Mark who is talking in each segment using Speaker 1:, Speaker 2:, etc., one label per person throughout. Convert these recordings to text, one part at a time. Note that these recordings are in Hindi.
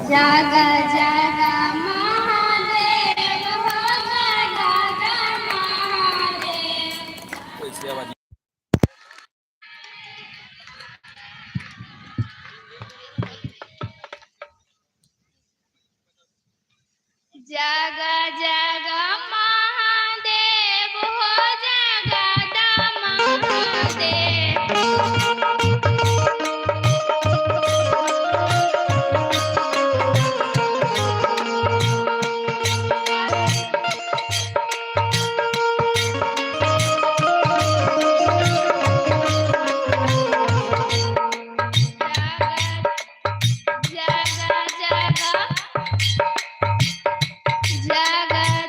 Speaker 1: जागा जागा महादेव हो जागा जागा महादेव। जागा जागा महादेव हो जागा महादेव। जागा जागा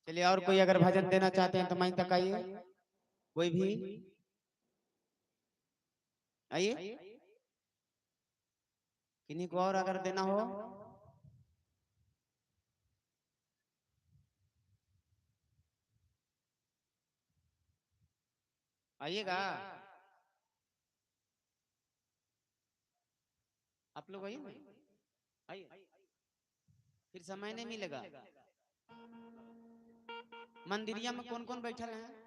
Speaker 2: चलिए और कोई अगर भजन देना चाहते हैं तो मैं तक आइए, कोई भी आइए, किन्हीं को और अगर देना हो आइएगा। आप लोग आइए ना, आइए, फिर समय नहीं मिलेगा। मंदिरिया में कौन कौन बैठल हैं?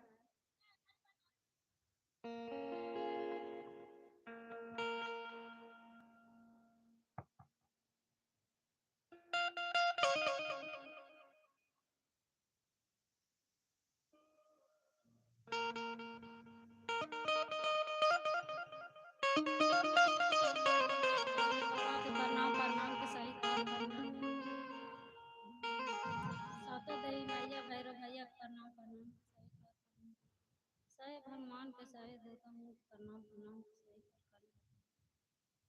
Speaker 3: भगवान के सहे देवता प्रणाम प्रणाम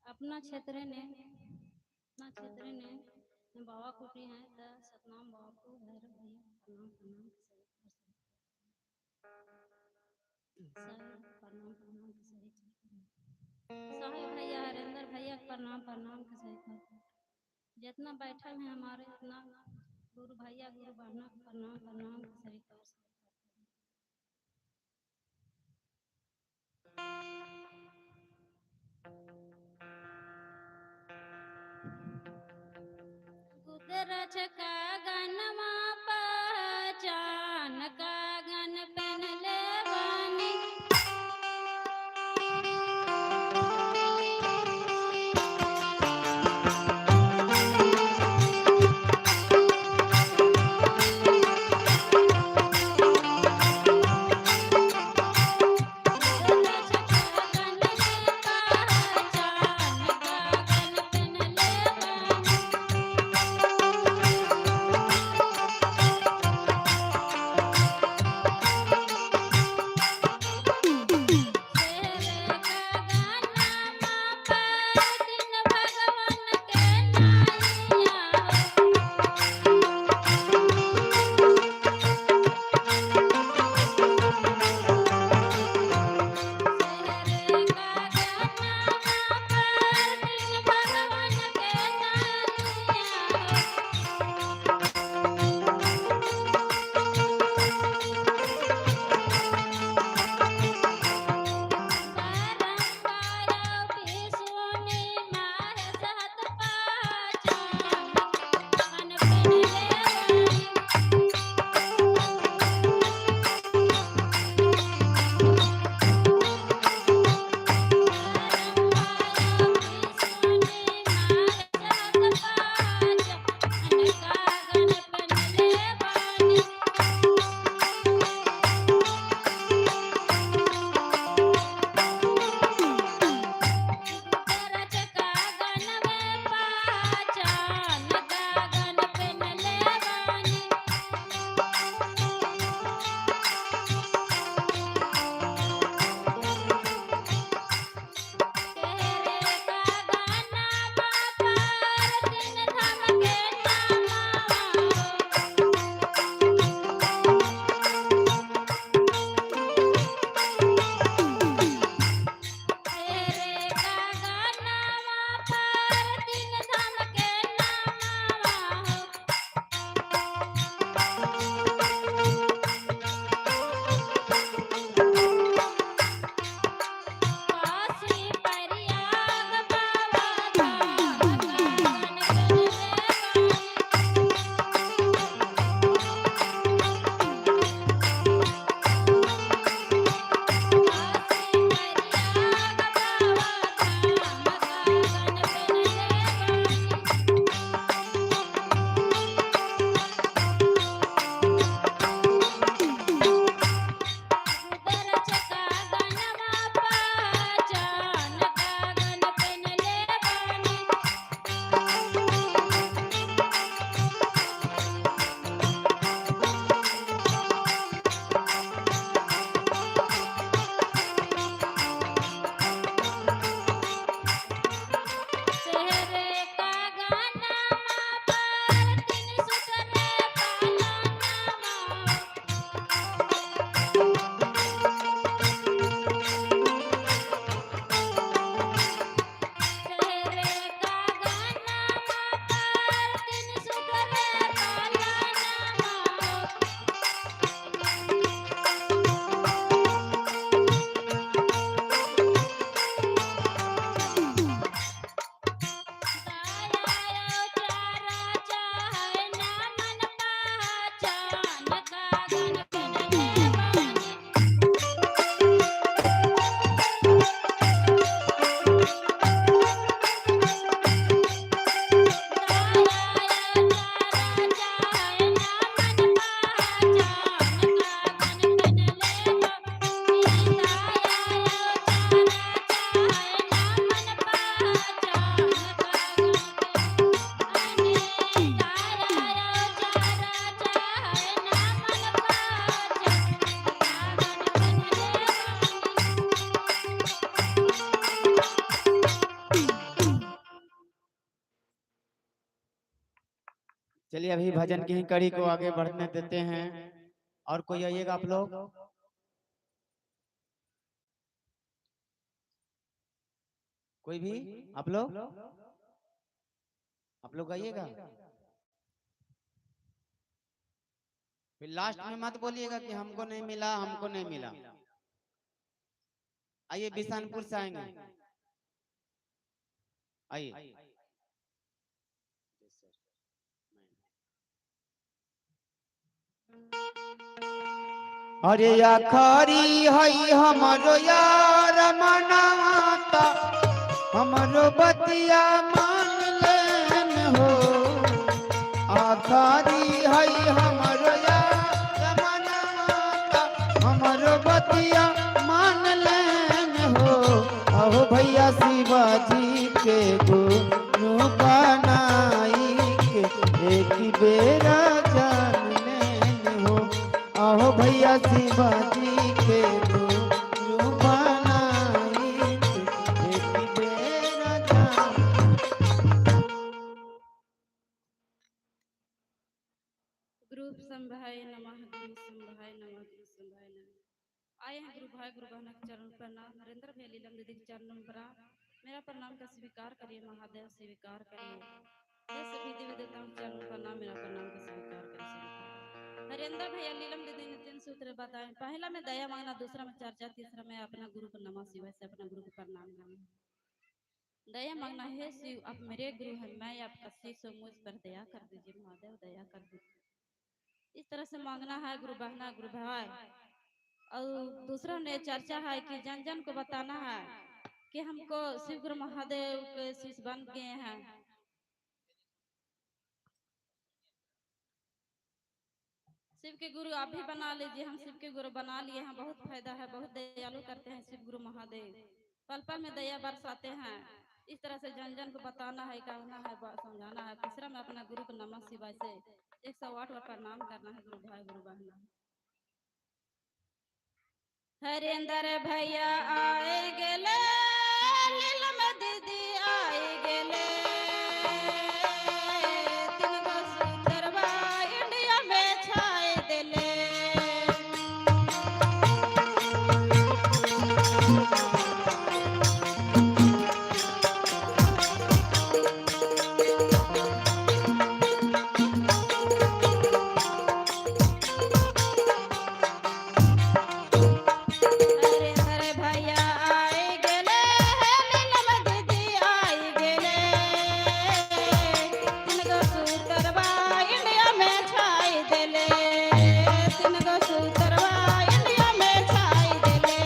Speaker 3: अपना क्षेत्र ने बाबा कुटी है तो सतनाम बाबा को भैरव भैया प्रणाम प्रणाम प्रणाम प्रणाम साहे भैया हरेंद्र भैया प्रणाम प्रणाम के सही जितना बैठल है हमारे इतना गुरु भैया गुरु बहना प्रणाम प्रणाम के सही कर छका गनमा पहचान का गन पेन ले बानी
Speaker 2: चलिए अभी भजन की ही कड़ी को आगे बढ़ने देते हैं। और कोई आइएगा आप लोग। कोई भी आप लोग आइएगा। फिर लास्ट में मत बोलिएगा कि हमको नहीं मिला हमको नहीं मिला। आइए बिशनपुर से आएंगे। आइए अरे आखरी है हमरो यार मनाता हमरो बतिया मान लेन हो आखरी है हमरो यार मनाता हमरो बतिया मान लेन हो अहो भैया शिवाजी के गुरु बनाई के एक बेरा जान लेन हो अहो भैया शिवाजी के गुरु बनाई के एक बेरा जान।
Speaker 3: गुरु संभाय नमः गुरु संभाय नमः गुरु संभाय नमः। आए हैं गुरु भाई गुरु बहन के चरण प्रणाम। नरेंद्र भैया लीलम दीदी के चरणों पर मेरा प्रणाम का स्वीकार करिए महादेव स्वीकार करिए। ये सभी देवी देवताओं के चरणों पर प्रणाम मेरा प्रणाम का स्वीकार करिए। नरेंद्र भैया लीलम दीदी ने 3 सूत्र बताए। पहला में दया मांगना, दूसरा में चर्चा, तीसरा में अपना गुरु को नमः शिवाय से अपना गुरु को प्रणाम करना। दया मांगना है शिव आप मेरे गुरु हैं, मैं आपका शिष्य हूं, मुझ पर दया कर दीजिए महादेव दया कर दीजिए। इस तरह से मांगना है गुरु बहना गुरु भाई। और दूसरा ने चर्चा है कि जन जन को बताना है कि हमको शिव गुरु महादेव के शिष्य बन गए हैं। शिव के गुरु आप भी बना लीजिए, हम शिव के गुरु बना लिए हैं, बहुत फायदा है, बहुत दयालु करते हैं शिव गुरु महादेव, पल पल में दया बरसाते हैं। इस तरह से जन जन को बताना है, कहना है, समझाना है। तीसरा में अपना गुरु को नमः शिवाय से 108 बार प्रणाम करना है गुरु भाई गुरु बहना। हरेंद्र भैया आए गेले लीलम दीदी आए गेले तीन गो सूतरवा इंडिया में छाए देले। हरेंद्र भैया आए गेले लीलम दीदी आए गेले तीन गो सूतरवा इंडिया में छाए देले तीन गो सूतरवा इंडिया में छाए देले।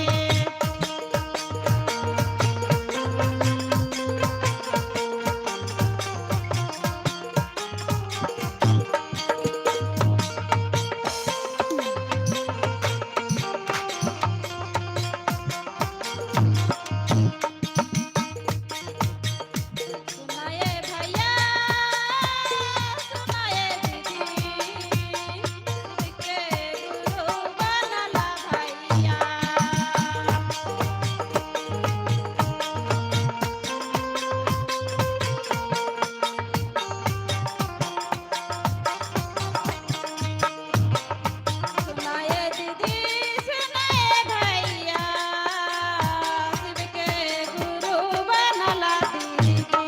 Speaker 3: सुनाए भैया सुनाए दीदी के गुरु बनला भैया। सुनाए दीदी सुनाए भैया शिव के गुरु बनला दीदी।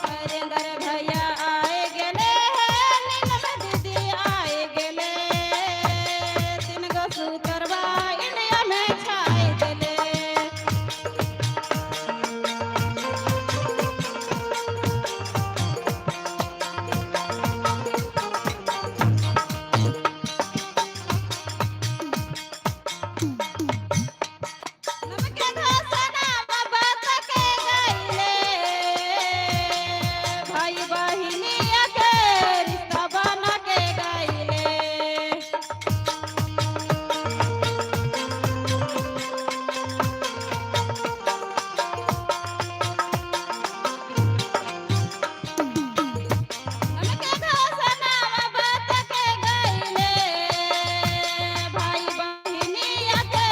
Speaker 3: हरेंद्र भैया आए गेले नीलम दीदी आए गेले तीन गो सूतरवा इंडिया में छाए देले। नमके घोषणा बात के गईले भाई बहिनिया के रिश्ता बना के गईले। नमके घोषणा बात के गईले भाई बहिनिया के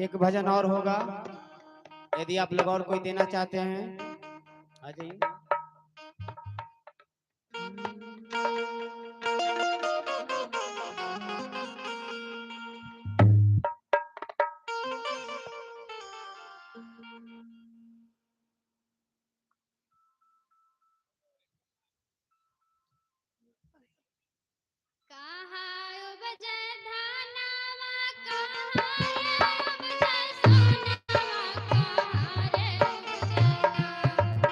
Speaker 2: एक भजन और होगा, यदि आप लोग और कोई देना चाहते हैं आ जाइए।
Speaker 1: कहाँ उपजे धनवा कहाँ रे उपजे सोनवा कहाँ रे उपजे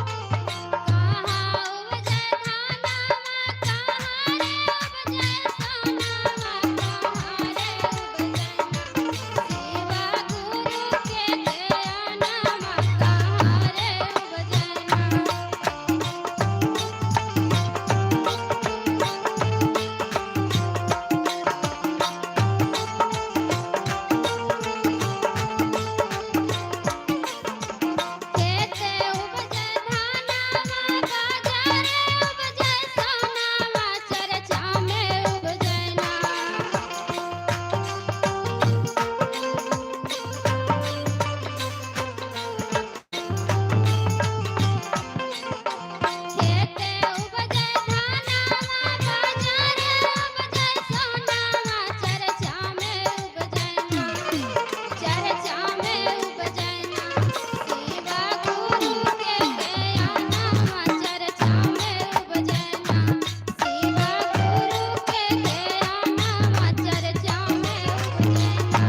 Speaker 1: कहाँ उपजे धनवा कहाँ रे उपजे सोनवा कहाँ रे उपजे सेवा गुरु के ध्यानमा कहाँ रे उपजे खेते उपजे धनवा बाजारे उपजे सोनवा चरचा में उपजे ना खेते उपजे धनवा बाजारे उपजे सोनवा चरचा में उपजे ना चरचा में उपजे ना सेवा गुरु के ध्यानमा चरचा में उपजे ना सेवा गुरु के ध्यानमा चरचा में उपजे ना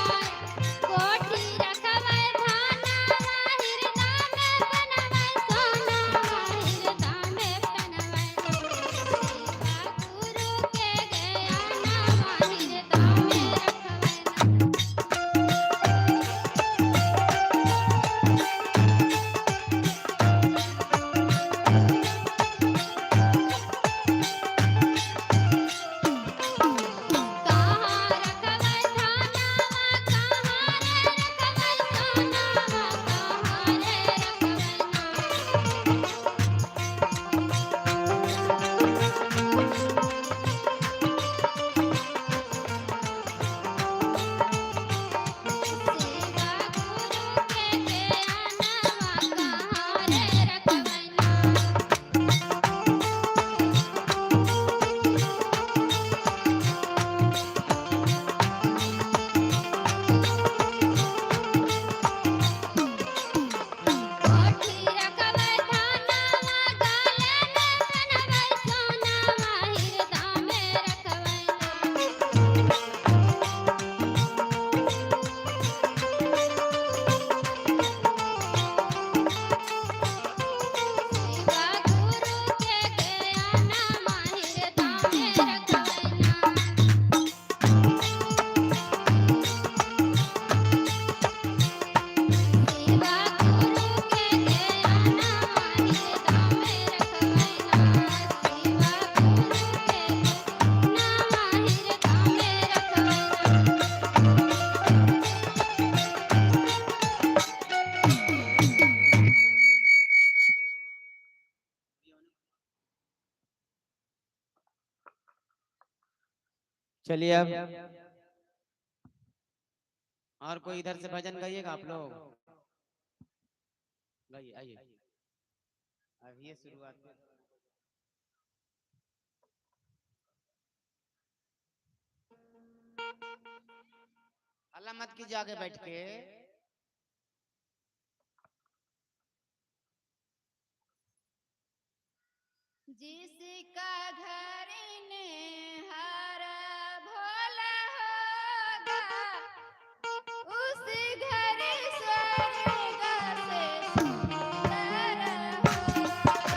Speaker 1: कोठी रखबै धानवा हिरदा में बनबै सोनवा हिरदा में बनबै सेवा गुरु के ज्ञानवा हिरदा में रखबै कहाँ रखबै धानवा कहाँ रे रखबै सोनवा कहाँ रे रखबै सेवा गुरु के ध्यानमा कहाँ रे रखबै कोठी रखबै धानवा गाले में बनबै सोनवा हिरदा में रखबै सेवा गुरु के ज्ञानमा हिरदा में रखबै सेवा गुरु के ध्यानमा हिरदा में रखबै सेवा गुरु के ध्यानमा हिरदा में रखबै
Speaker 2: चलिए अब और कोई इधर से भजन गाइएगा आप लोग, गाइए आइए। अब ये शुरुआत हल्ला मत कीजिए आगे बैठ के।
Speaker 1: जिसका घर में हर भोला होगा उस घर स्वर्ग से सुंदर होगा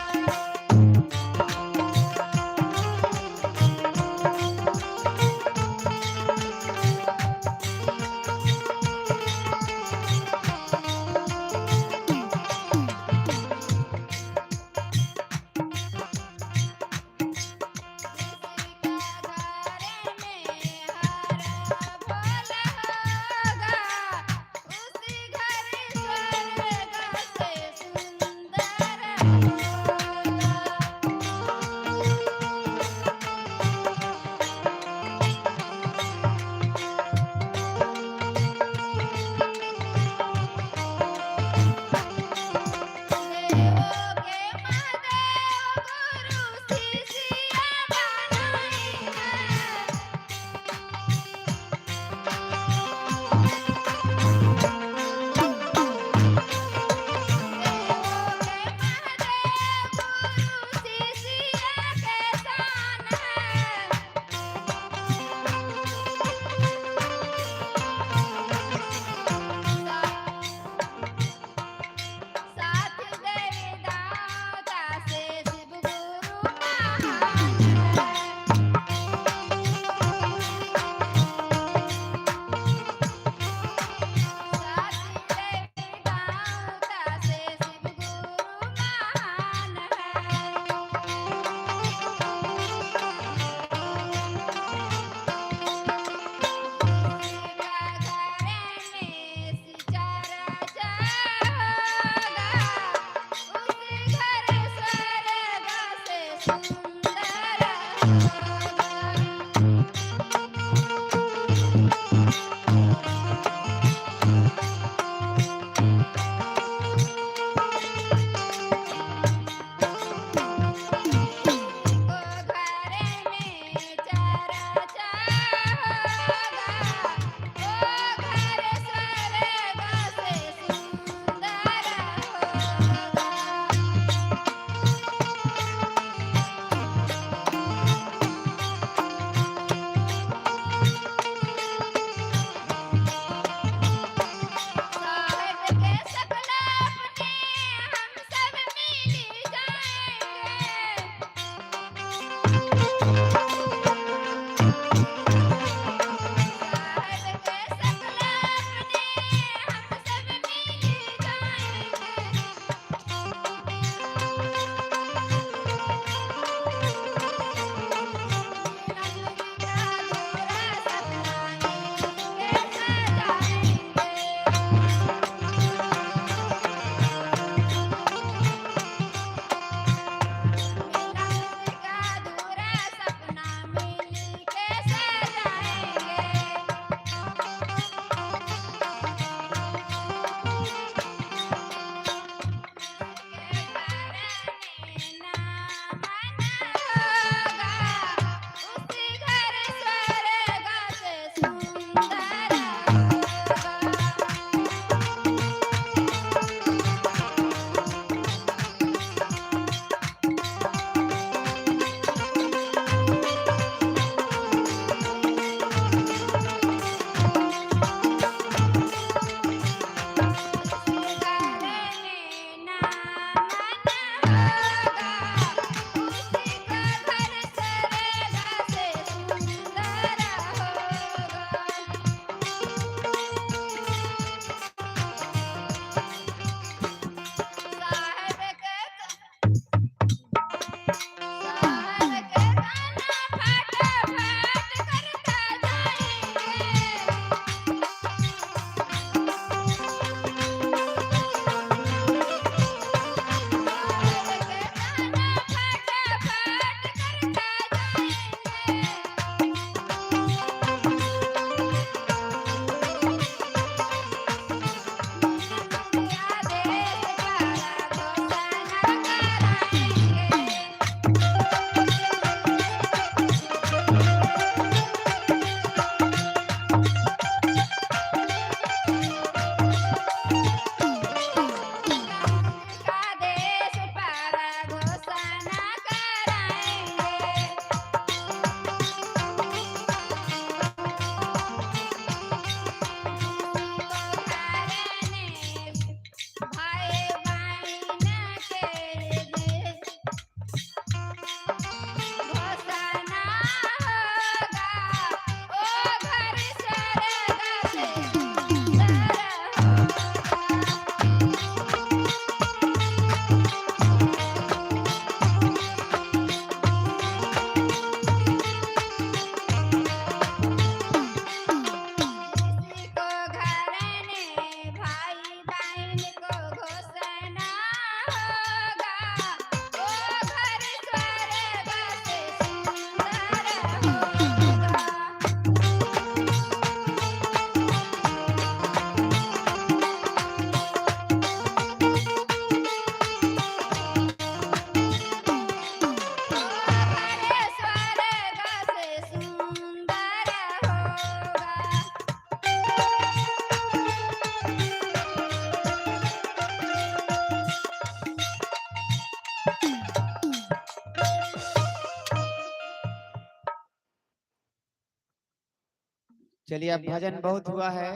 Speaker 2: चलिए अब भजन बहुत हुआ है,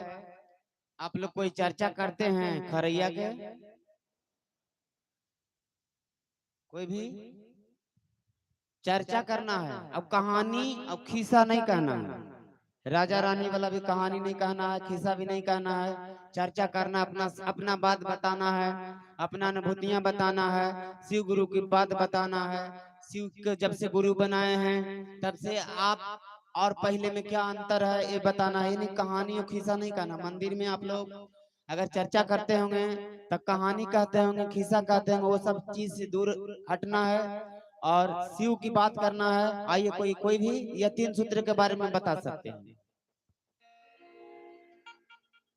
Speaker 2: आप लोग कोई चर्चा करते हैं खरैया के? कोई भी चर्चा करना है। अब कहानी, अब खिस्सा नहीं कहना है। राजा रानी वाला भी कहानी नहीं कहना है, खिस्सा भी नहीं कहना है। चर्चा करना, अपना अपना बात बताना है, अपना अनुभूतियां बताना है, शिव गुरु की बात बताना है। शिव के जब से गुरु बनाए हैं तब से आप और पहले में क्या अंतर है ये बताना है। ये नहीं कहानी और खिस्सा नहीं कहना। मंदिर में आप लोग अगर चर्चा करते होंगे तब कहानी कहते होंगे, खिस्सा कहते होंगे, वो सब चीज से दूर हटना है और शिव की बात करना है। आइए कोई कोई भी या तीन सूत्र के बारे में बता सकते हैं,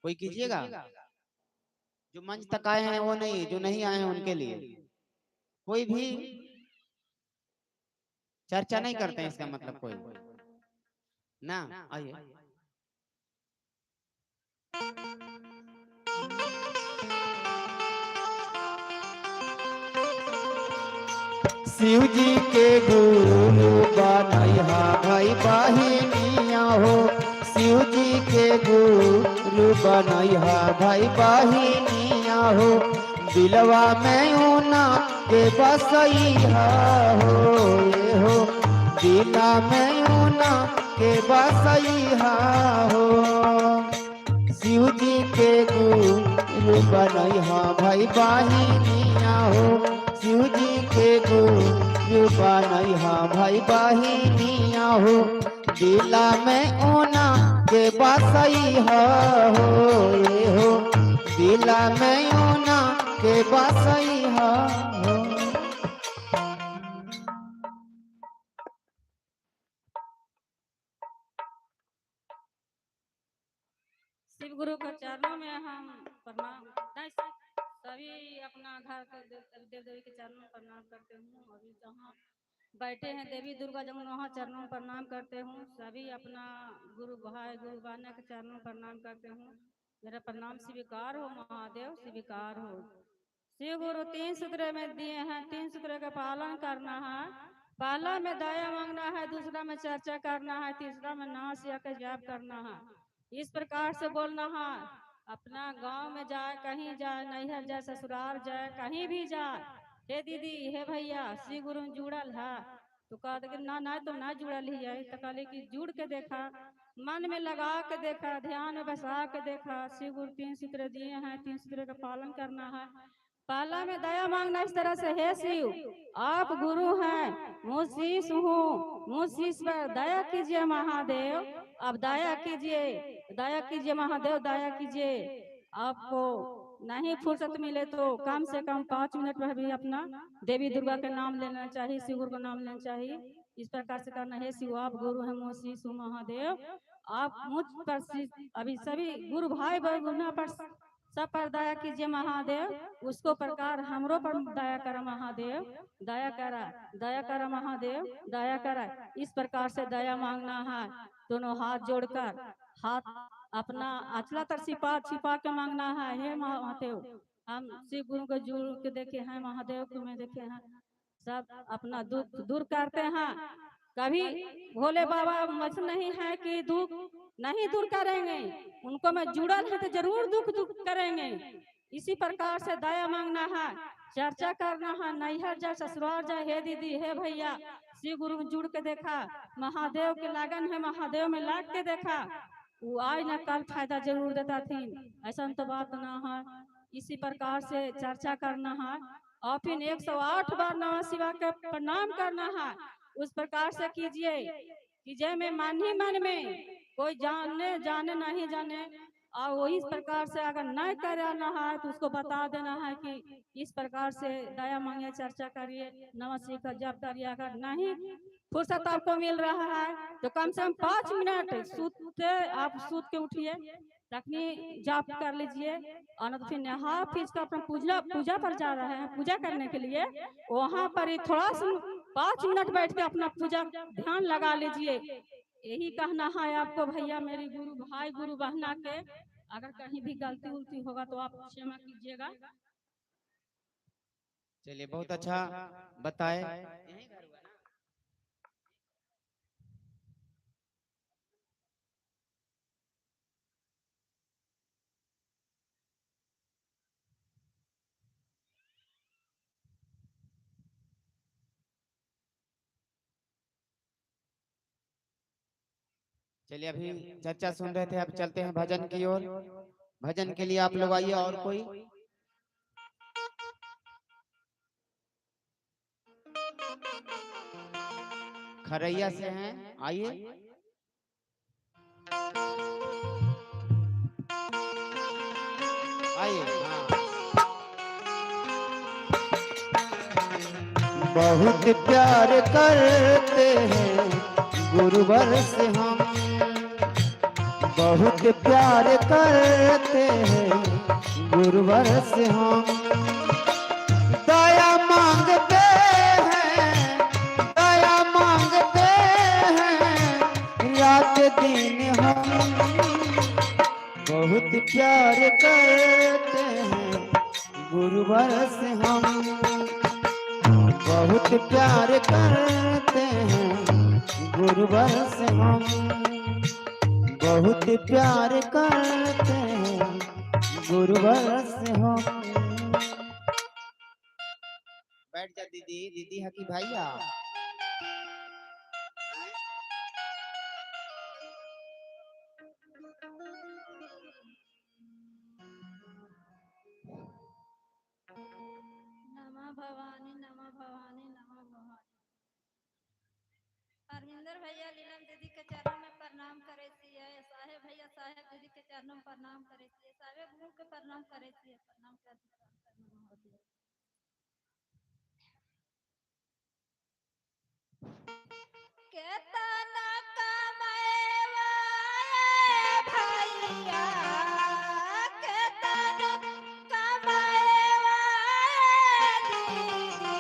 Speaker 2: कोई कीजिएगा। जो मंच तक आए हैं वो नहीं, जो नहीं आए हैं उनके लिए कोई भी चर्चा नहीं करते हैं, इसका मतलब कोई ना। आइए शिव जी के गुरु बनैहा भाई बहिनिया हो, शिव जी के गुरु बनैहा भाई बहिनिया हो। दिलवा में ऊना के बसैहा हो, ये हो दिला में ऊना के बसैहा हो। शिव जी के गुरु बनैहा भाई बहिनिया हो, शिव जी के गुरु बनैहा भाई बहिनिया हो। दिला में ओना के बसैहा हो, ये हो दिला में ओना के बसैहा हो।
Speaker 3: शिव गुरु के चरणों में हम प्रणाम नहीं, सभी अपना घर के देव देवी के चरणों में प्रणाम करते हूँ। अभी जहाँ बैठे हैं देवी दुर्गा जब वहाँ चरणों में प्रणाम करते हूँ। सभी अपना गुरु भाई गुरु बहना के चरणों में प्रणाम करते हूँ। मेरा प्रणाम स्वीकार हो महादेव, स्वीकार हो। शिव गुरु तीन सूत्र में दिए हैं, तीन सूत्र का पालन करना है। पहला में दया मांगना है, दूसरा में चर्चा करना है, तीसरा में नाश या के जाप करना है। इस प्रकार से बोलना है। अपना गांव में जाए, कहीं जाए, नैहर जाए, ससुराल जाए, कहीं भी जाए, हे दीदी हे भैया श्री गुरु में जुड़ल है तो कह दे ना ना तो ना जुड़ल ही है। तो कहले कि जुड़ के देखा, मन में लगा के देखा, ध्यान में बसा के देखा। शिव गुरु तीन सूत्र दिए हैं, तीन सूत्र का पालन करना है। पहला में दया मांगना इस तरह से, हे शिव आप गुरु हैं, मुझ शिष्य हूँ, मुझ शिष्य पर दया कीजिए महादेव। अब दया कीजिए, दया कीजिए महादेव, दया कीजिए। आपको नहीं फुर्सत मिले तो कम से कम 5 मिनट में भी अपना देवी दुर्गा के नाम लेना चाहिए, शिव गुरु का नाम लेना चाहिए। इस प्रकार से करना है। शिव आप गुरु हैं, मुझ शिष्य महादेव, आप मुझ पर अभी सभी गुरु भाई बहना पर सब पर दया कीजिए महादेव। उसको प्रकार हमरो पर दया कर महादेव, दया करा, दया करा महादेव, दया करा। इस प्रकार से दया मांगना है। दोनों हाथ जोड़कर, हाथ अपना अचला तर छिपा छिपा के मांगना है। हे महादेव हम शिव गुरु को जुड़ के देखे हैं, महादेव को में देखे हैं, सब अपना दुख दूर करते हैं। कभी भोले बाबा मत नहीं है कि दुख नहीं दूर करेंगे, उनको में जुड़ल है तो जरूर दुख दुख करेंगे। इसी प्रकार से दया मांगना है, चर्चा करना है। नैहर जा, ससुराल जा, हे दीदी हे भैया शिव गुरु में जुड़ के देखा, महादेव के लगन है, महादेव में लग के देखा, वो आज न कल फायदा जरूर देता थी, ऐसा तो बात ना है। इसी प्रकार से चर्चा करना है और फिर 108 बार नमः शिवाय के प्रणाम करना है। उस प्रकार से कीजिए कि जय में मन ही मन में, कोई जाने जाने नहीं जाने। और वही प्रकार से अगर नहीं कराना है तो उसको बता देना है कि इस प्रकार से दया मांगिए, चर्चा करिए, नमः शिवाय का जप करिए। अगर नहीं फुर्सत आपको मिल रहा है तो कम से कम 5 मिनट सूते आप सूत के उठिए, तखनी जाप कर लीजिए। और फिर नहा फिर अपना पूजा पर जा रहे हैं, पूजा करने के लिए वहां पर ही थोड़ा सा 5 मिनट बैठ के अपना पूजा ध्यान लगा लीजिए। यही कहना है आपको भैया, मेरी गुरु भाई गुरु बहना के। अगर कहीं भी गलती उलती होगा तो आप क्षमा कीजिएगा।
Speaker 2: चलिए बहुत अच्छा बताए। चलिए अभी चर्चा सुन रहे थे, अब चलते हैं भजन की ओर। भजन के लिए आप लोग आइए। और कोई खरैया से हैं, आइए। आइए हाँ। बहुत प्यार करते हैं गुरुवर से हम, बहुत प्यार करते हैं गुरुवर से हम। दया मांगते हैं, दया मांगते हैं रात दिन हम। बहुत प्यार करते हैं गुरुवर से हम, बहुत प्यार करते हैं गुरुवर से हम, बहुत प्यार करते हैं गुरुवर से हम। बैठ जा दीदी, दीदी है कि भैया?
Speaker 3: नमः भवानी नमः भवानी नमः भवानी। हरमिंदर भैया लीलम दीदी के चरणों में प्रणाम करे छियै। साहेब भैया साहेब दीदी के चरणों में प्रणाम करे छियै। साहेब गुरु के प्रणाम करे छियै। प्रणाम कर केतना कमाएवा भैया, केतना कमाएवा दीदी।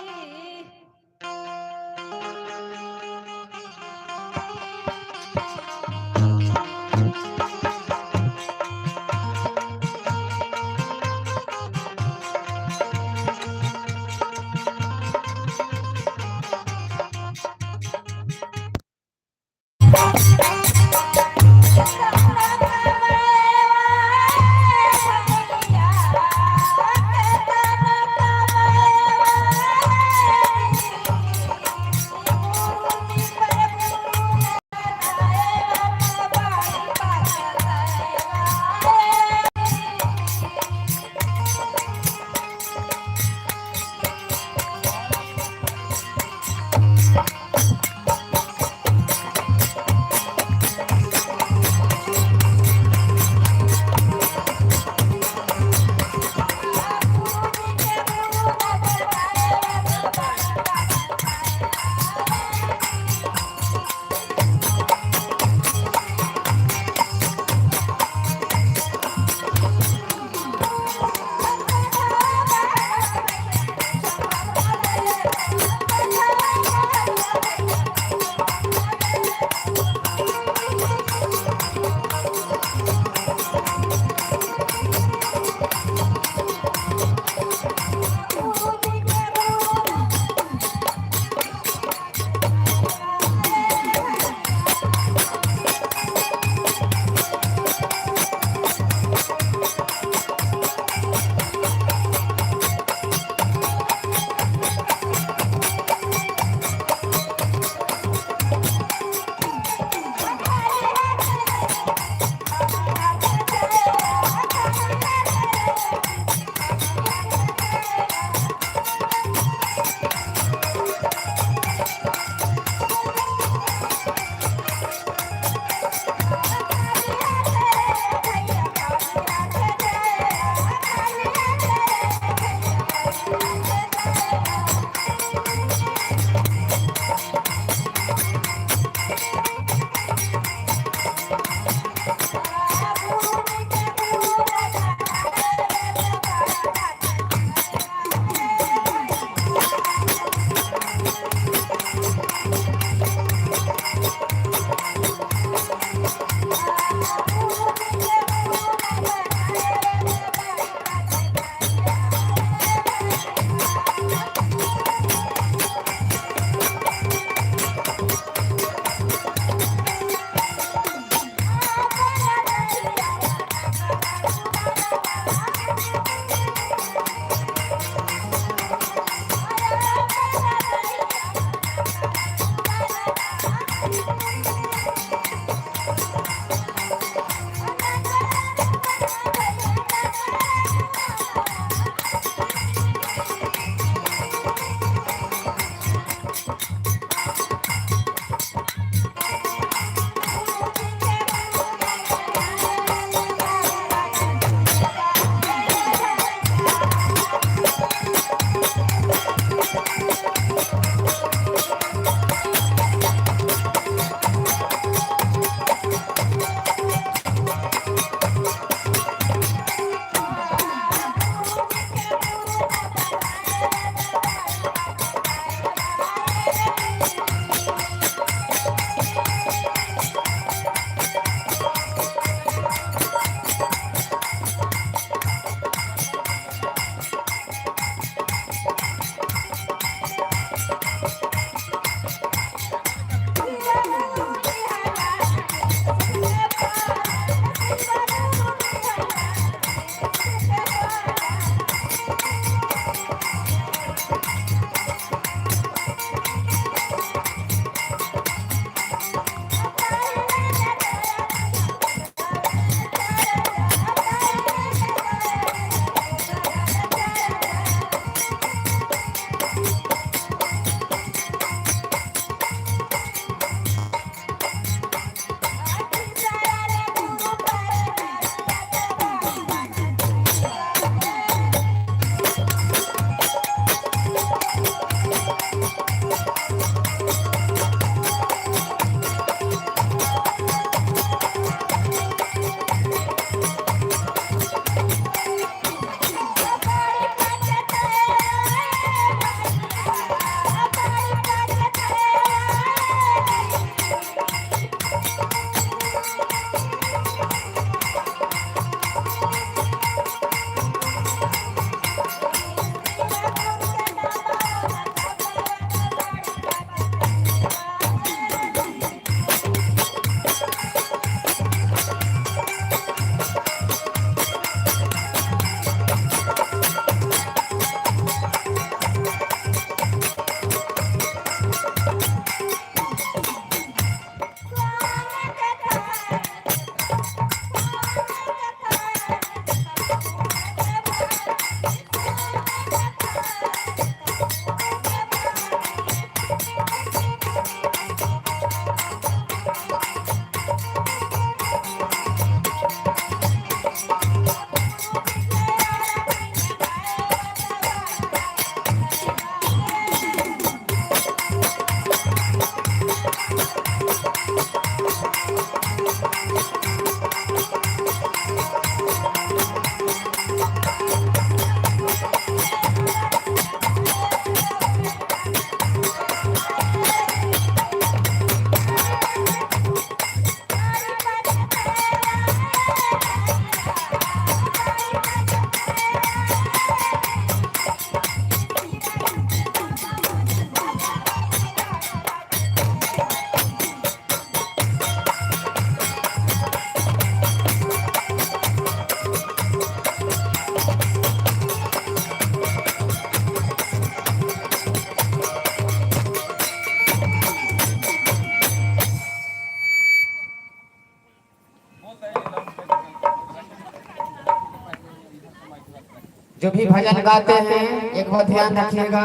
Speaker 2: जो भी भजन गाते हैं एक बात ध्यान रखिएगा,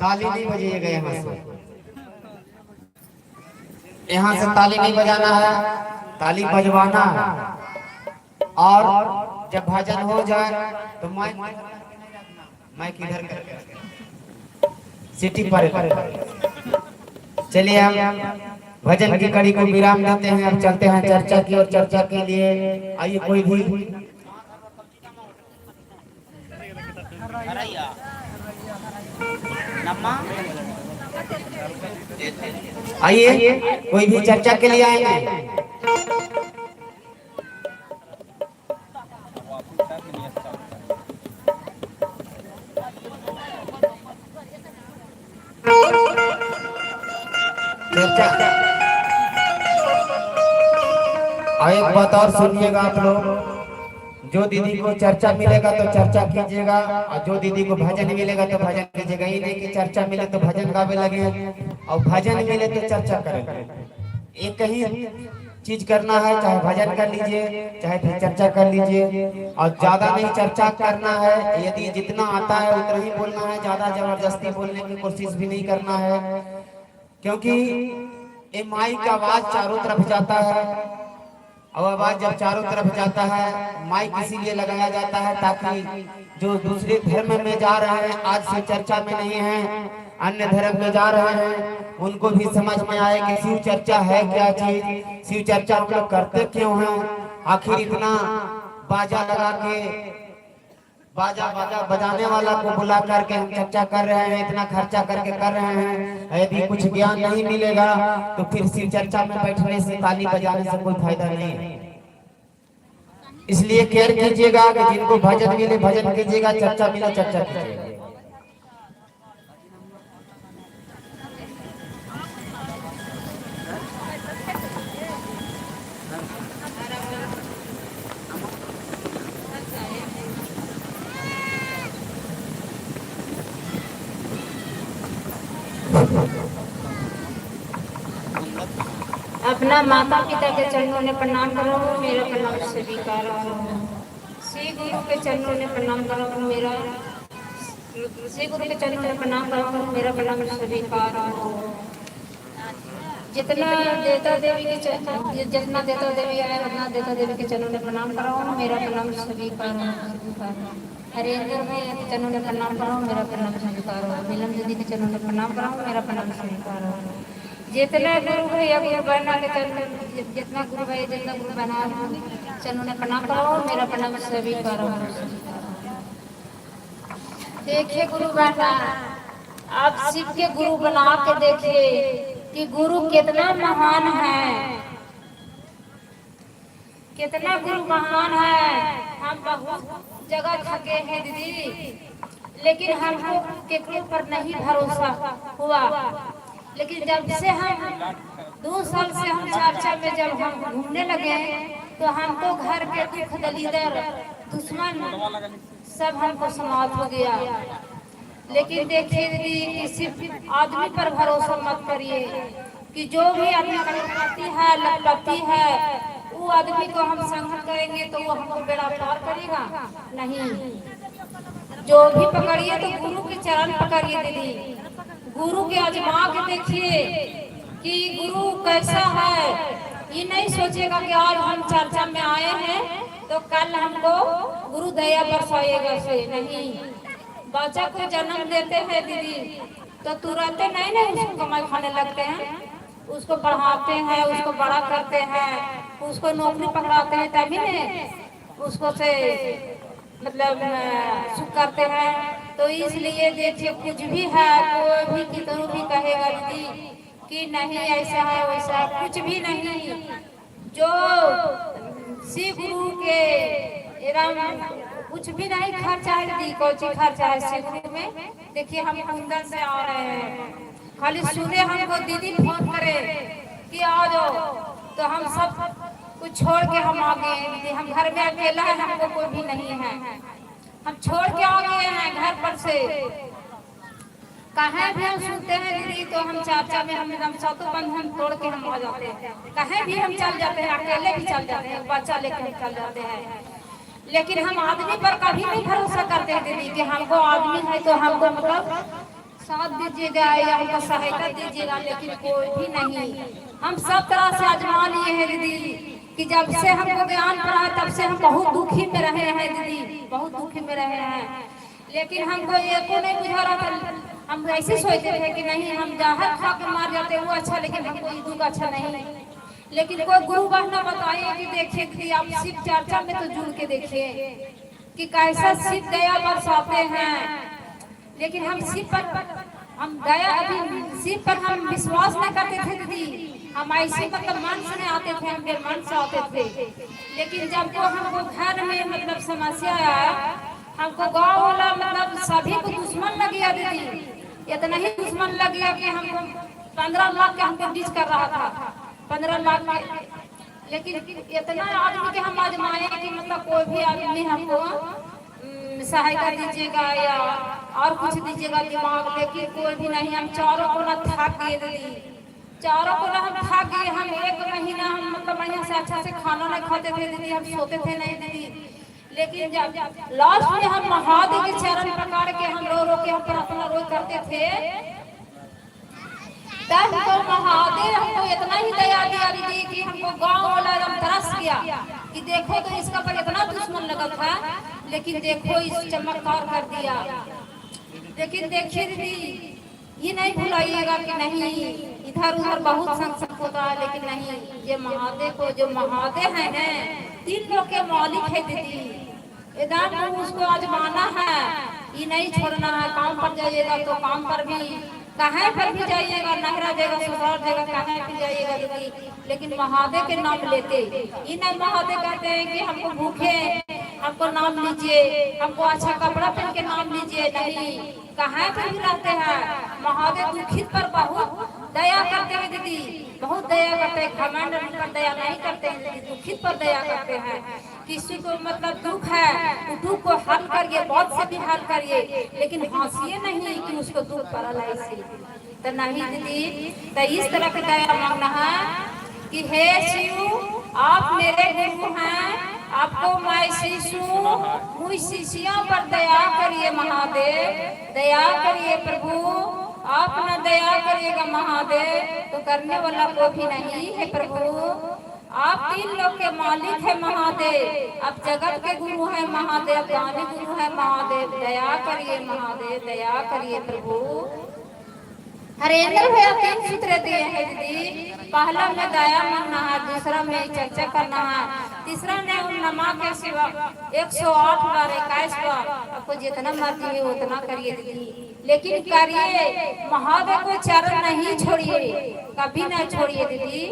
Speaker 2: ताली नहीं बजाइएगा। यहाँ से ताली नहीं बजाना है, ताली बजवाना है। और जब भजन हो जाए तो माइक इधर सिटी पर। चलिए हम भजन की कड़ी को विराम देते हैं, अब चलते हैं चर्चा की और चर्चा के लिए आइए कोई भी आइए कोई भी चर्चा के लिए आएंगे। चर्चा एक बात और सुनिएगा आप लोग, जो दीदी को चर्चा मिलेगा तो चर्चा कीजिएगा, और जो दीदी को भजन मिलेगा तो भजन कीजिएगा। ये नहीं कि चर्चा मिले तो भजन गावे लगे और भजन मिले तो चर्चा करेंगे। एक ही चीज करना है, चाहे भजन कर लीजिए चाहे फिर चर्चा कर लीजिए, और ज्यादा नहीं चर्चा करना है। यदि जितना आता है उतना ही बोलना है, ज्यादा जबरदस्ती बोलने की कोशिश भी नहीं करना है, क्योंकि ये माइक का आवाज चारों तरफ जाता है। और आवाज जब चारों तरफ जाता है, माइक इसीलिए लगाया जाता है ताकि जो दूसरे धर्म में जा रहे हैं, आज से चर्चा में नहीं है, अन्य धर्म में जा रहे हैं, उनको भी समझ में आए कि शिव चर्चा है क्या चीज, शिव चर्चा हम लोग करते क्यों हैं, आखिर इतना बाजा लगा के बाजा बजाने वाला को बुला करके हम चर्चा कर रहे हैं, इतना खर्चा करके कर रहे हैं। यदि कुछ ज्ञान नहीं मिलेगा तो फिर शिव चर्चा में बैठने से, ताली बजाने से कोई फायदा नहीं है। इसलिए केयर कीजिएगा कि जिनको भजन मिले भजन कीजिएगा, चर्चा मिले चर्चा कीजिएगा।
Speaker 4: अपना माता पिता के चरणों में प्रणाम करो, मेरा प्रणाम स्वीकार करो। श्री गुरु के चरणों में प्रणाम करो, मेरा श्री गुरु के चरणों में प्रणाम करो, मेरा प्रणाम स्वीकार करो। जितना देवता देवी के जितना देवता देवी आए, अपना देवता देवी के चरणों में प्रणाम करो, मेरा प्रणाम स्वीकार करो। हरेंद्र भैया के चरणों में प्रणाम करो, मेरा प्रणाम स्वीकार हो। नीलम दीदी के चरणों में प्रणाम करो, मेरा प्रणाम स्वीकार हो। जितने गुरु भैया गुरु बहना के चरण, जितना गुरु भैया जितना गुरु बहना चरणों में प्रणाम करो, मेरा प्रणाम स्वीकार हो। देखिए गुरु बहना, आप शिव के गुरु बना के देखिए कि गुरु कितना महान है, कितना गुरु महान है। हम बहुत जगह थके हैं दीदी, लेकिन हमको केकरो पर नहीं भरोसा हुआ। लेकिन जब से हम 2 साल से हम चर्चा में जब हम घूमने लगे, तो हमको घर के दुख दलीदर दुश्मन सब हमको समाप्त हो गया। लेकिन देखिए दीदी, किसी आदमी पर भरोसा मत करिए कि जो भी आदमी करोड़पति है, लखपति है, वो आदमी को हम संग करेंगे तो वो हमको बेड़ा पार करेगा नहीं। जो भी पकड़िए तो गुरु के चरण पकड़िए दीदी, गुरु के आजमा के देखिए कि गुरु कैसा है। ये नहीं सोचेगा कि आज हम चर्चा में आए हैं तो कल हमको गुरु दया बरसाएगा से नहीं। बच्चा को जन्म देते हैं दीदी तो तुरंत नहीं ना उसको कमाई खाने लगते हैं, उसको पढ़ाते हैं, उसको बड़ा करते हैं, उसको नौकरी पकड़ाते हैं, तभी ने उसको से मतलब सुख करते हैं। तो इसलिए देखिए कुछ भी है, कोई भी कितनों भी कहेगा दीदी कि नहीं ऐसा है वैसा, कुछ भी नहीं। जो शिव गुरु के राम कुछ भी नहीं खर्चा है दीदी, कोई खर्चा है शिव गुरु में। देखिए हम कुंदन से आ रहे हैं, खाली सुने हमको दीदी फोन करे कि आ जाओ, तो हम सब कुछ छोड़ के हम आ गए हैं दीदी। हम घर में अकेला है, हमको कोई भी नहीं है, हम छोड़ के आ गए हैं घर पर से। कहीं भी हम सुनते हैं दीदी तो हम चर्चा में हम सातों बंधन तोड़ के हम आ जाते हैं, कहीं भी हम चल जाते हैं, अकेले भी चल जाते हैं, बच्चा लेकर हम चल जाते हैं। लेकिन हम आदमी पर कभी नहीं भरोसा करते हैं दीदी कि हमको आदमी है तो हमको मतलब साथ दीजिएगा या हमको सहायता दीजिएगा, लेकिन कोई भी नहीं। हम सब तरह से आजमा लिए हैं दीदी कि जब से हमको ज्ञान पड़ा है तब से हम बहुत दुखी में रहे हैं दीदी, बहुत दुखी में रहे हैं। लेकिन हमको ये को नहीं बुझा रहा था, हम ऐसे सोचते थे कि नहीं हम जहर खा के मार जाते वो अच्छा, लेकिन हमको ये दुख अच्छा नहीं। लेकिन कोई गुरु बहना बताइए कि देखिए कि आप शिव चर्चा में तो जुड़ के देखिए कि कैसा शिव दया बरसाते हैं। लेकिन हम शिव पर हम दया अभी शिव पर हम विश्वास न करते थे दीदी, हम ऐसे मतलब मन से आते थे, हम मन से आते थे। लेकिन जब को हमको घर में मतलब समस्या आया, हमको गाँव वाला मतलब सभी को दुश्मन लग गया दीदी, इतना ही दुश्मन लग गया कि हमको 15 लाख के हमको डीच कर रहा था, 15 लाख के। लेकिन इतना आदमी के हम आजमाए कि मतलब कोई भी आदमी हमको सहायता दीजिएगा या और कुछ दीजिएगा दिमाग, लेकिन कोई भी नहीं। हम चारों को ना थक गए दीदी, चारों को ना हम थक गए। हम 1 महीना हम मतलब महीना से अच्छा से खाना नहीं खाते थे दीदी, हम सोते थे नहीं दीदी। लेकिन जब लास्ट में हम महादेव के चरण पकड़ के हम रो रो के हम प्रार्थना रोज करते थे, तब तो महादेव हमको इतना ही दया दिया दीदी कि हमको गांव वाला एकदम तरस गया कि देखो तो इसका पर इतना दुश्मन लगा था, लेकिन देखो इस चमत्कार कर दिया। लेकिन देखिए दीदी ये नहीं भुलाइएगा कि नहीं इधर उधर बहुत संकट होता है, लेकिन नहीं, ये महादेव को जो महादेव हैं 3 लोग के मालिक है दीदी, एकदम उसको आजमाना है, ये नहीं छोड़ना है। काम पर जाइएगा तो काम पर भी, कहीं पर भी जाइएगा, नहरा जाएगा, ससुराल जाएगा, कहीं भी जाइएगा दीदी, लेकिन महादेव के नाम लेते। ये नहीं महादेव कहते हैं कि हमको भूखे हमको नाम लीजिए, हमको अच्छा कपड़ा पहन के नाम लीजिए, नहीं, कहीं पर भी रहते हैं। महादेव दुखित पर बहुत दया करते हैं दीदी, बहुत दया करते हैं, घमंड पर दया नहीं करते हैं दीदी, दुखित पर दया करते हैं। किसी को मतलब दुख है तो दुख को हल करिए, बहुत से भी हल करिए, लेकिन हंसिए नहीं कि उसको दुख पड़ा ऐसे तो नहीं दीदी। तो इस तरह की दया मांगना है कि हे शिव आप मेरे गुरु हैं, आपको मैं शिशु मुझ शिष्यों पर दया करिए महादेव, दया करिए प्रभु, आप न दया करिएगा महादेव तो करने वाला कोई भी नहीं है प्रभु। आप तीन लोग के मालिक है महादेव, अब जगत के गुरु है महादेव, ज्ञानी गुरु है महादेव, दया करिए महादेव, दया करिए प्रभु। हरेंद्र भैया तीन सूत्र दिए हैं दीदी, पहला में दया मानना है, दूसरा में चर्चा करना है, तीसरा में उन नमा के सिवा 108 बार 21 बार आपको जितना मर्जी है उतना करिए दीदी, लेकिन करिए महादेव को चरण नहीं छोड़िए, कभी नहीं छोड़िए दीदी।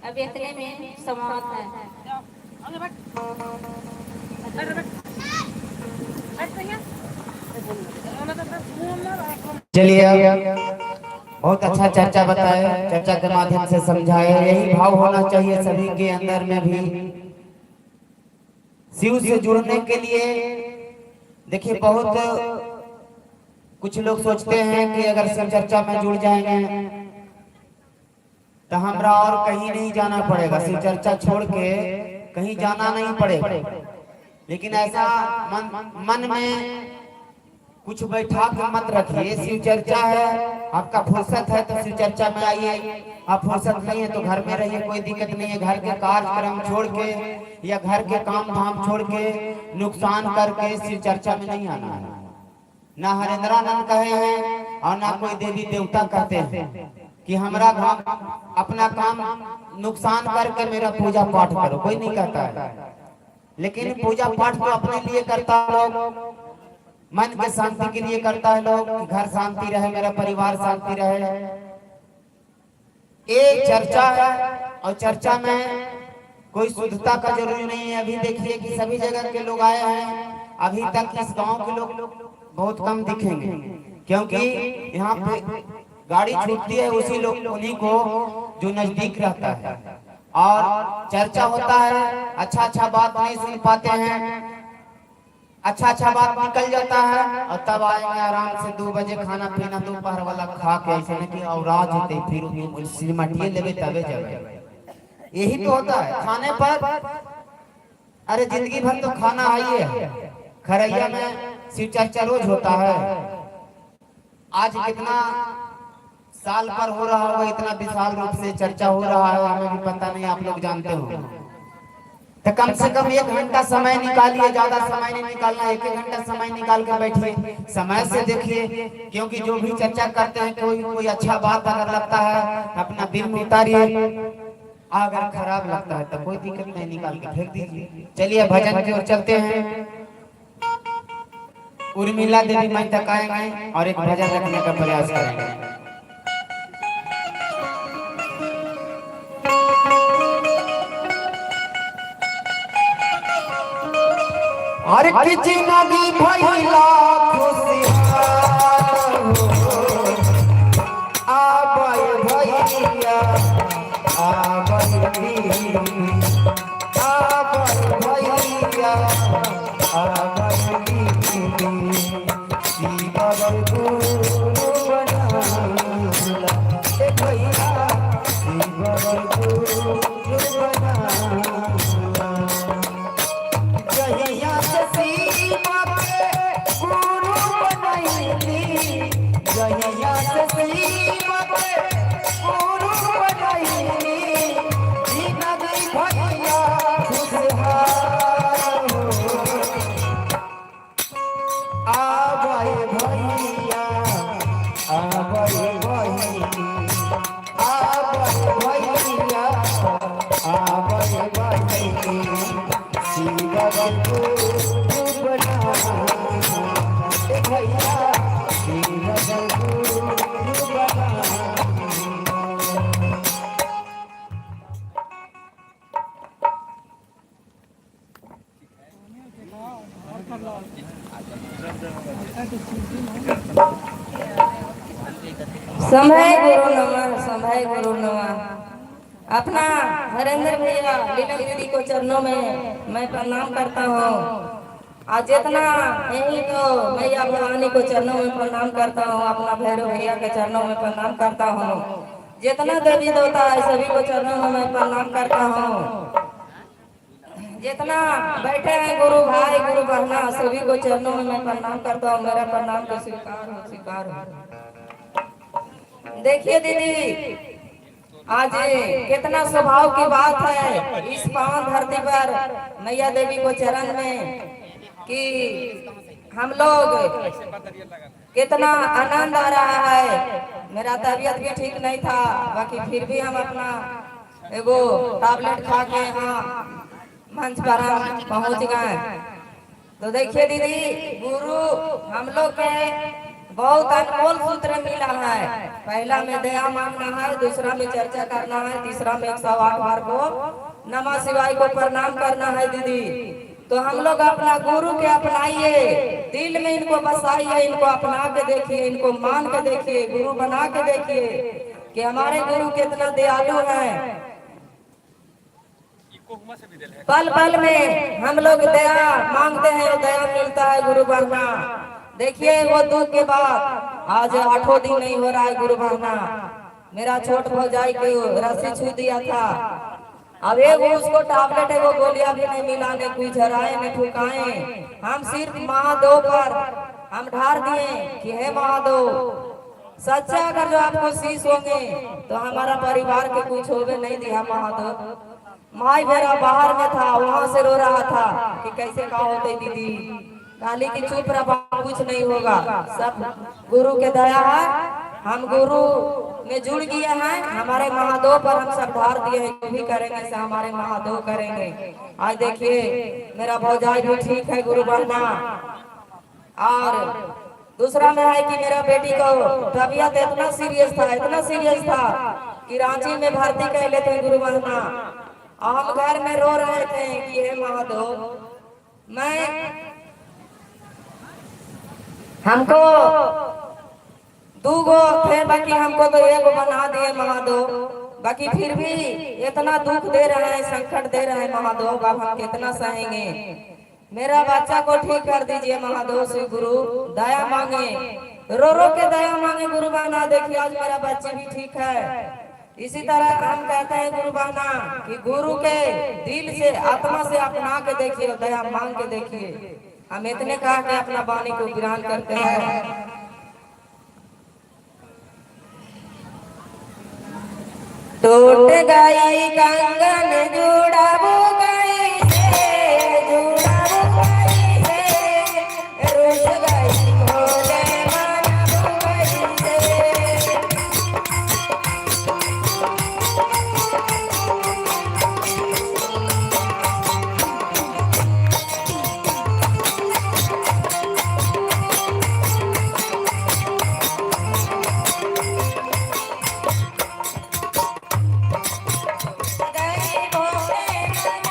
Speaker 4: अब इतने में समाप्त है।
Speaker 2: चलिए बहुत अच्छा चर्चा बताए, चर्चा के माध्यम से समझाए, यही भाव होना चाहिए सभी के अंदर में भी। शिव से जुड़ने के लिए देखिए बहुत कुछ लोग सोचते हैं कि अगर शिव चर्चा में जुड़ जाएंगे तो हमरा और कहीं नहीं जाना पड़ेगा, शिव चर्चा छोड़ के कहीं जाना नहीं पड़ेगा। लेकिन ऐसा मन में कुछ बैठा के मत रखिए। शिव चर्चा है, आपका फुर्सत है तो शिव चर्चा में आइए, आप फुर्सत नहीं है तो घर में रहिए, कोई दिक्कत नहीं है। घर के कार्यक्रम छोड़ के या घर के काम धाम छोड़ के नुकसान करके शिव चर्चा में नहीं आना है। ना हरेंद्रानंद कहे हैं और ना कोई देवी देवता कहते हैं कि हमरा अपना काम नुकसान करके मेरा पूजा पाठ करो, कोई नहीं कहता है। लेकिन पूजा पाठ तो अपने लिए करता है लोग, मन के शांति के लिए करता है लोग, घर शांति रहे, मेरा परिवार शांति रहे। ये चर्चा है और चर्चा में कोई शुद्धता का जरूरी नहीं है। अभी देखिए कि सभी जगह के लोग आए हैं, अभी तक इस गांव के लोग बहुत कम दिखेंगे, क्योंकि यहाँ पे गाड़ी छूटती है उसी लोग उन्हीं को जो नजदीक रहता है, और चर्चा होता है, अच्छा अच्छा बात नहीं सुन पाते हैं, अच्छा अच्छा बात निकल जाता है और तब आएंगे आराम से 2 बजे खाना पीना दोपहर वाला खा के, ऐसे नहीं कि और रात होते फिर सिनेमाटिए लेवे तबे जावे। यही तो होता है खाने पर। अरे जिंदगी भर तो खाना है। खरैया में शिव चर्चा रोज होता है। आज कितना साल पर हो रहा होगा, इतना विशाल रूप से चर्चा हो रहा है, हमें भी पता नहीं, आप लोग जानते हो। तो कम से कम 1 घंटा समय निकालिए, ज्यादा समय नहीं निकालना, 1-1 घंटा समय निकाल कर बैठिए, समय से देखिए, क्योंकि जो भी चर्चा करते हैं कोई अच्छा बात अगर लगता है अपना दिल में उतारिए, अगर खराब लगता है तो कोई दिक्कत नहीं, निकाल के फेंक दीजिए। चलिए भजन की ओर चलते हैं। उर्मिला देवी माई तक आएंगे और एक भजन रखने का प्रयास करेंगे। अरे किसी नदी भैला खुशियार आबै भैया आबै भैया आबै शिव गुरु बनाला ए भैया शिव गुरु बनाला जहिया से शिव के गुरु बनैली, जहिया से शिव के गुरु बनैली, नदी भैया खुशहाल आबै भैया आबै भैया आबै भैया शिव गुरु बनाला ए भैया शिव गुरु बनाला।
Speaker 4: संभय गुरु नमः, संभय गुरु नमः। अपना हरेंद्र भैया लीला दीदी को चरणों में मैं प्रणाम करता हूँ। आज जितना यही तो मैया भवानी को चरणों में प्रणाम करता हूँ, अपना भैरव भैया के चरणों में प्रणाम करता हूँ, जितना देवी देवता है सभी को चरणों में मैं प्रणाम करता हूँ। जितना बैठे हैं गुरु भाई गुरु बहना सभी को चरणों में मैं प्रणाम करता हूँ। मेरा प्रणाम को स्वीकार हो, स्वीकार हो। देखिए दीदी
Speaker 5: आज कितना स्वभाव की बात है इस पावन धरती पर मैया देवी को चरण में कि हम लोग कितना आनंद आ रहा है। मेरा तबीयत भी ठीक नहीं था, बाकी फिर भी हम अपना एगो टैबलेट खा के यहाँ मंच पर हम पहुँच गए। तो देखिए दीदी, गुरु हम लोग के बहुत अनमोल सूत्र मिला है। पहला में दया मांगना है, दूसरा में चर्चा करना है, तीसरा में 108 बार को नमः शिवाय को प्रणाम करना है दीदी। तो हम लोग अपना गुरु के अपनाइए, दिल में इनको बसाइए, इनको अपना के देखिए, इनको मान के देखिए, गुरु बना के देखिए कि हमारे गुरु कितना दयालु हैं। पल पल में हम लोग दया मांगते हैं और दया मिलता है गुरु बनना। देखिए वो दुख के बाद आज 8 दिन नहीं हो रहा है गुरु बनना। मेरा छोट भौजाई को रस्सी छू दिया था, अब एक उसको टैबलेट है वो गोलियां भी नहीं मिला, ने कोई झराए ने फुकाए। हम सिर्फ महादेव पर हम ढार दिए कि हे महादेव, सच्चा अगर जो आपको शीश होंगे तो हमारा परिवार के कुछ होवे नहीं दिया महादेव। माई मेरा बाहर में था, वहां से रो रहा था कि कैसे का होते दीदी। गाली की चुप रहा, कुछ नहीं होगा, सब गुरु के दया है। हम गुरु में जुड़ गए हैं, हमारे महादेव पर हम सब धार दिए हैं, जो भी करेंगे से हमारे महादेव करेंगे। आज देखिए मेरा भौजाई भी ठीक है गुरु बनना। और दूसरा में है कि मेरा बेटी को तबीयत इतना सीरियस था कि रांची में भर्ती कर लेते हैं गुरु बनना। हम घर में रो रहे थे कि हे महादेव, मैं हमको 2 गो थे, बाकी हमको तो 1 गो बना दिए महादेव। बाकी फिर भी इतना दुख दे रहे हैं, संकट दे रहे हैं महादेव, अब हम कितना सहेंगे। मेरा बच्चा को ठीक कर दीजिए महादेव। श्री गुरु दया मांगे, रो रो के दया मांगे गुरु बना। देखिए आज मेरा बच्चा भी ठीक है। इसी तरह हम कहते हैं गुरु बना कि गुरु के दिल से आत्मा से अपना के देखिए, दया मांग के देखिए। हम इतने कहा के अपना वाणी को ग्रहण करते हैं। टूट गई कंगन जुड़ाबू गई से, जुड़ाबू गई से, रुस गई भोले मनाबू गई से। गई भोले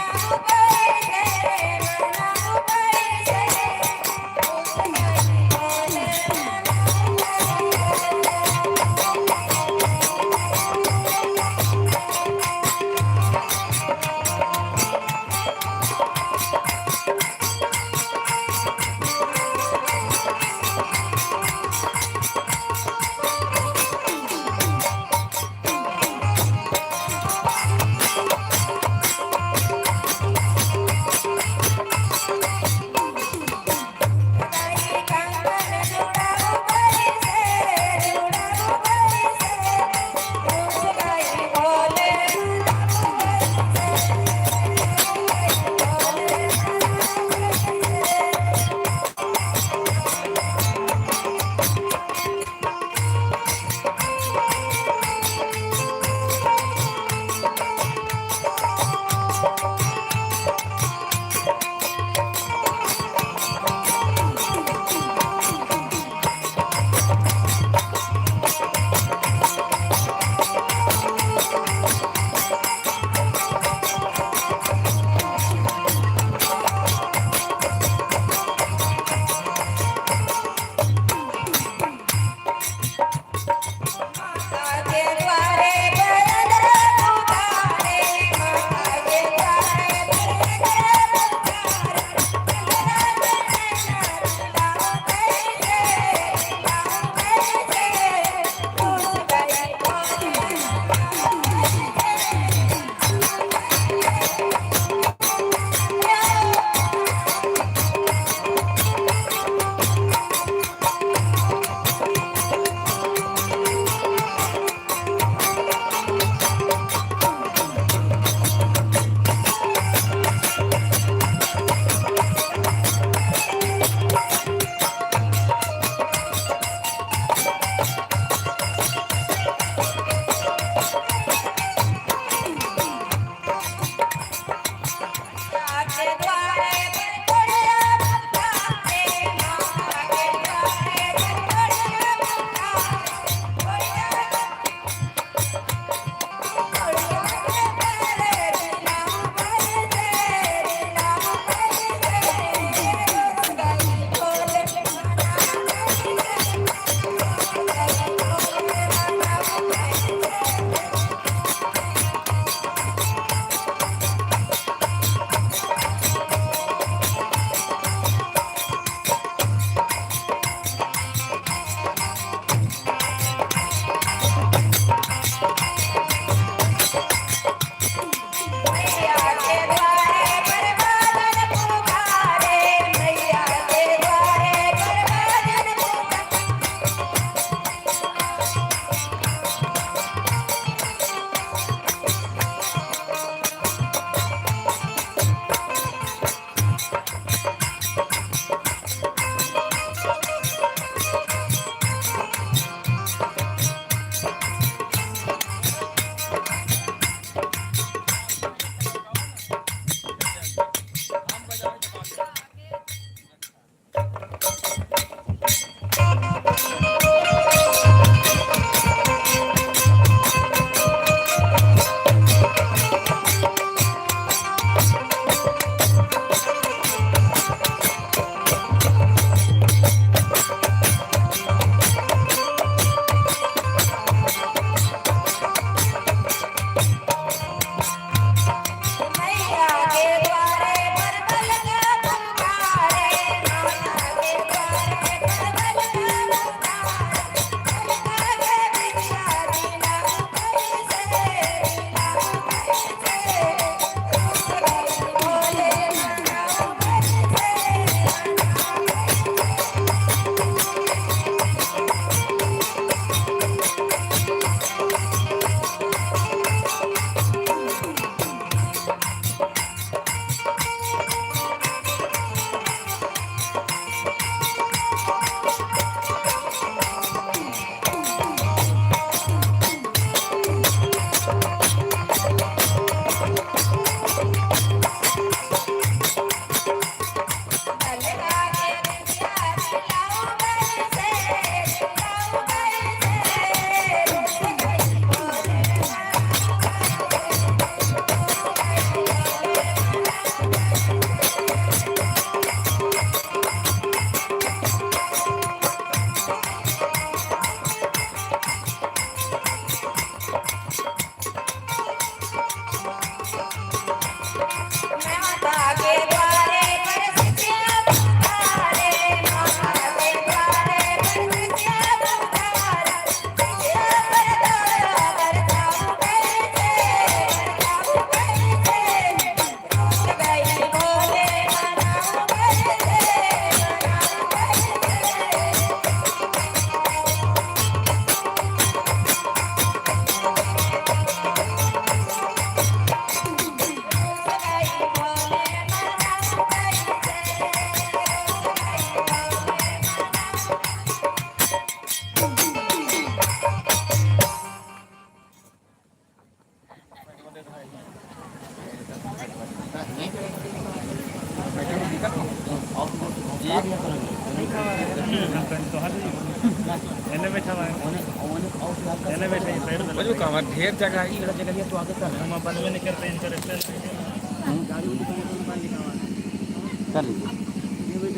Speaker 6: ढेर जगह है जगह तो आगे कर हम बनवे नहीं करते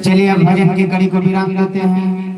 Speaker 2: चलिए अब भजन की कड़ी को विराम देते हैं।